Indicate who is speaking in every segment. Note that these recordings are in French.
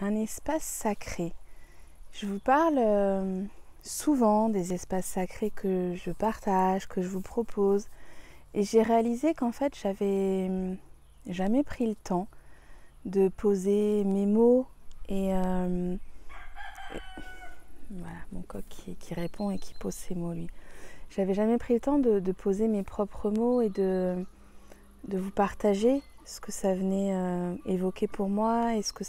Speaker 1: Un espace sacré. Je vous parle souvent des espaces sacrés que je partage, que je vous propose. Et j'ai réalisé qu'en fait, j'avais jamais pris le temps de poser mes mots et voilà, mon coq qui répond et qui pose ses mots, lui. J'avais jamais pris le temps de poser mes propres mots et de vous partager ce que ça venait évoquer pour moi et ce que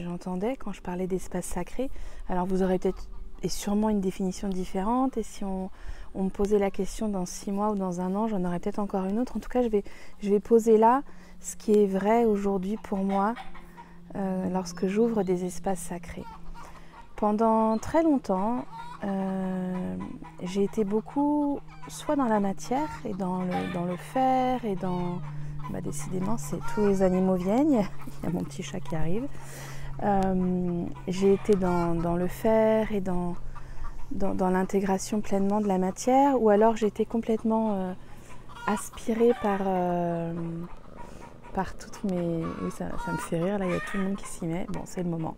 Speaker 1: j'entendais quand je parlais d'espace sacré. Alors vous aurez peut-être et sûrement une définition différente, et si on me posait la question dans 6 mois ou dans un an, j'en aurais peut-être encore une autre. En tout cas, je vais poser là ce qui est vrai aujourd'hui pour moi lorsque j'ouvre des espaces sacrés. Pendant très longtemps, j'ai été beaucoup soit dans la matière et dans le faire et dans... décidément, c'est tous les animaux viennent, il y a mon petit chat qui arrive. J'ai été dans le faire et dans l'intégration pleinement de la matière, ou alors j'ai été complètement aspirée par toutes mes... Oui, ça me fait rire, là il y a tout le monde qui s'y met, bon c'est le moment.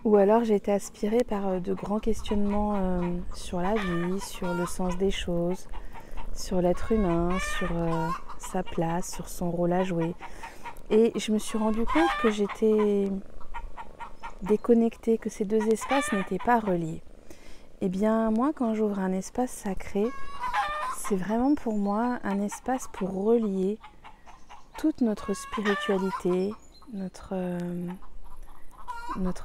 Speaker 1: Ou alors j'ai été aspirée par de grands questionnements sur la vie, sur le sens des choses, sur l'être humain, sur sa place, sur son rôle à jouer. Et je me suis rendu compte que j'étais déconnectée, que ces deux espaces n'étaient pas reliés. Eh bien, moi, quand j'ouvre un espace sacré, c'est vraiment pour moi un espace pour relier toute notre spiritualité, notre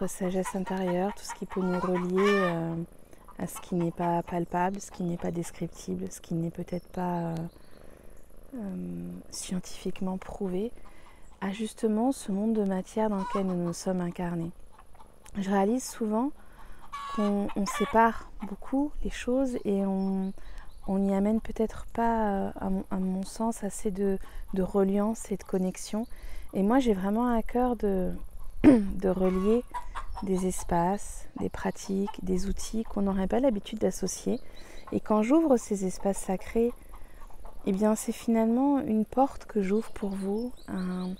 Speaker 1: sagesse intérieure, tout ce qui peut nous relier à ce qui n'est pas palpable, ce qui n'est pas descriptible, ce qui n'est peut-être pas scientifiquement prouvé, à justement ce monde de matière dans lequel nous nous sommes incarnés. Je réalise souvent qu'on sépare beaucoup les choses et on n'y amène peut-être pas, à mon sens, assez de reliance et de connexion. Et moi, j'ai vraiment à cœur de relier des espaces, des pratiques, des outils qu'on n'aurait pas l'habitude d'associer. Et quand j'ouvre ces espaces sacrés, eh bien, c'est finalement une porte que j'ouvre pour vous, un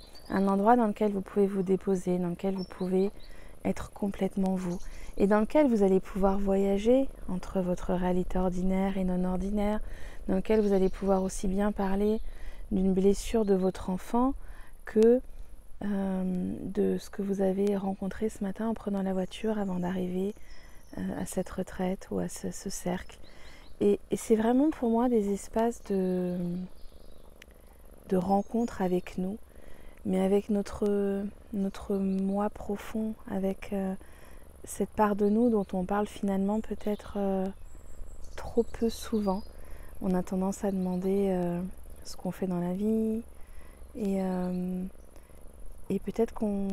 Speaker 1: endroit dans lequel vous pouvez vous déposer, dans lequel vous pouvez être complètement vous, et dans lequel vous allez pouvoir voyager entre votre réalité ordinaire et non ordinaire, dans lequel vous allez pouvoir aussi bien parler d'une blessure de votre enfant que de ce que vous avez rencontré ce matin en prenant la voiture avant d'arriver à cette retraite ou à ce cercle. Et c'est vraiment pour moi des espaces de rencontre avec nous, mais avec notre moi profond, avec cette part de nous dont on parle finalement peut-être trop peu souvent. On a tendance à demander ce qu'on fait dans la vie, et peut-être qu'on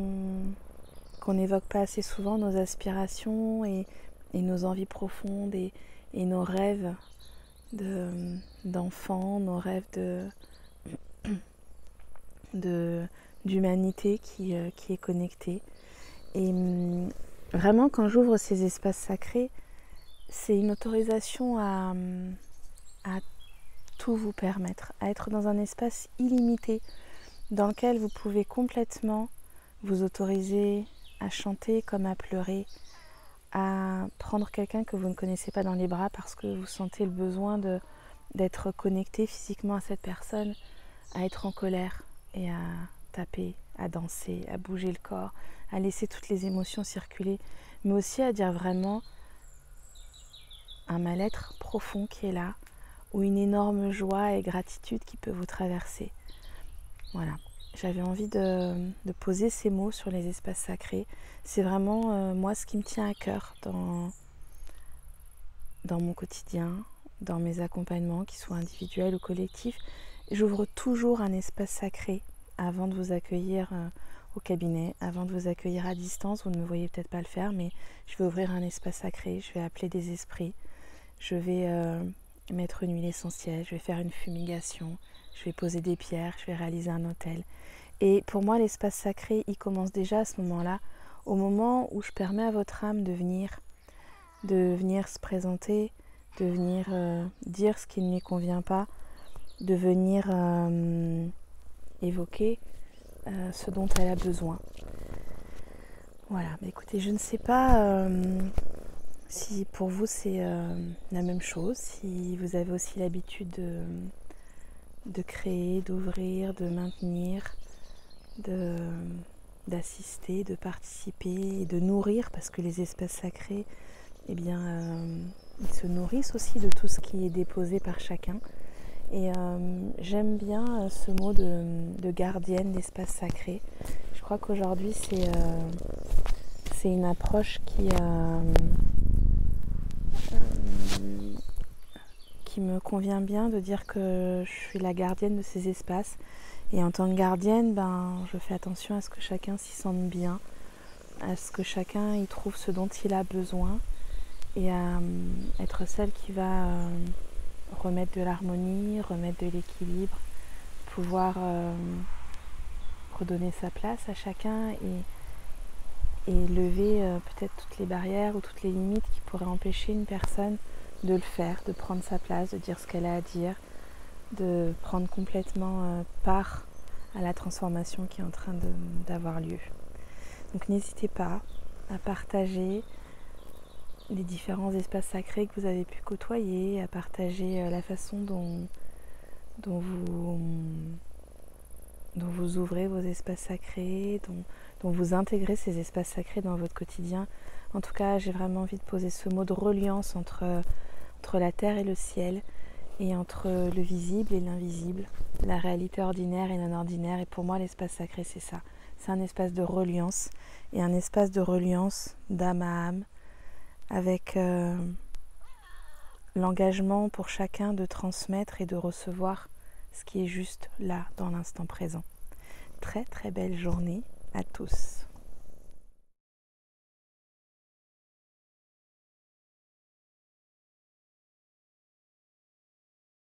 Speaker 1: n'évoque pas assez souvent nos aspirations et nos envies profondes et nos rêves d'enfants, nos rêves d'humanité qui est connectée. Et vraiment, quand j'ouvre ces espaces sacrés, c'est une autorisation à tout vous permettre, à être dans un espace illimité dans lequel vous pouvez complètement vous autoriser à chanter comme à pleurer, à prendre quelqu'un que vous ne connaissez pas dans les bras parce que vous sentez le besoin d'être connecté physiquement à cette personne, à être en colère et à taper, à danser, à bouger le corps, à laisser toutes les émotions circuler, mais aussi à dire vraiment un mal-être profond qui est là, ou une énorme joie et gratitude qui peut vous traverser. Voilà, j'avais envie de poser ces mots sur les espaces sacrés. C'est vraiment moi ce qui me tient à cœur dans mon quotidien, dans mes accompagnements, qu'ils soient individuels ou collectifs. J'ouvre toujours un espace sacré avant de vous accueillir au cabinet, avant de vous accueillir à distance. Vous ne me voyez peut-être pas le faire, mais je vais ouvrir un espace sacré, je vais appeler des esprits, je vais mettre une huile essentielle, je vais faire une fumigation, je vais poser des pierres, je vais réaliser un autel. Et pour moi, l'espace sacré, il commence déjà à ce moment-là, au moment où je permets à votre âme de venir se présenter, de venir dire ce qui ne lui convient pas, de venir évoquer ce dont elle a besoin. Voilà, mais écoutez, je ne sais pas si pour vous c'est la même chose, si vous avez aussi l'habitude de créer, d'ouvrir, de maintenir, d'assister, de participer et de nourrir, parce que les espaces sacrés, eh bien, ils se nourrissent aussi de tout ce qui est déposé par chacun. Et j'aime bien ce mot de gardienne d'espace sacré. Je crois qu'aujourd'hui c'est une approche qui me convient bien, de dire que je suis la gardienne de ces espaces. Et en tant que gardienne, je fais attention à ce que chacun s'y sente bien, à ce que chacun y trouve ce dont il a besoin, et à être celle qui va remettre de l'harmonie, remettre de l'équilibre, pouvoir redonner sa place à chacun et lever peut-être toutes les barrières ou toutes les limites qui pourraient empêcher une personne de le faire, de prendre sa place, de dire ce qu'elle a à dire, de prendre complètement part à la transformation qui est en train d'avoir lieu. Donc n'hésitez pas à partager les différents espaces sacrés que vous avez pu côtoyer, à partager la façon dont vous ouvrez vos espaces sacrés, dont vous intégrez ces espaces sacrés dans votre quotidien. En tout cas, j'ai vraiment envie de poser ce mot de reliance entre la terre et le ciel, et entre le visible et l'invisible, la réalité ordinaire et non ordinaire. Et pour moi, l'espace sacré, c'est ça. C'est un espace de reliance, et un espace de reliance d'âme à âme, avec l'engagement pour chacun de transmettre et de recevoir ce qui est juste là, dans l'instant présent. Très très belle journée à tous.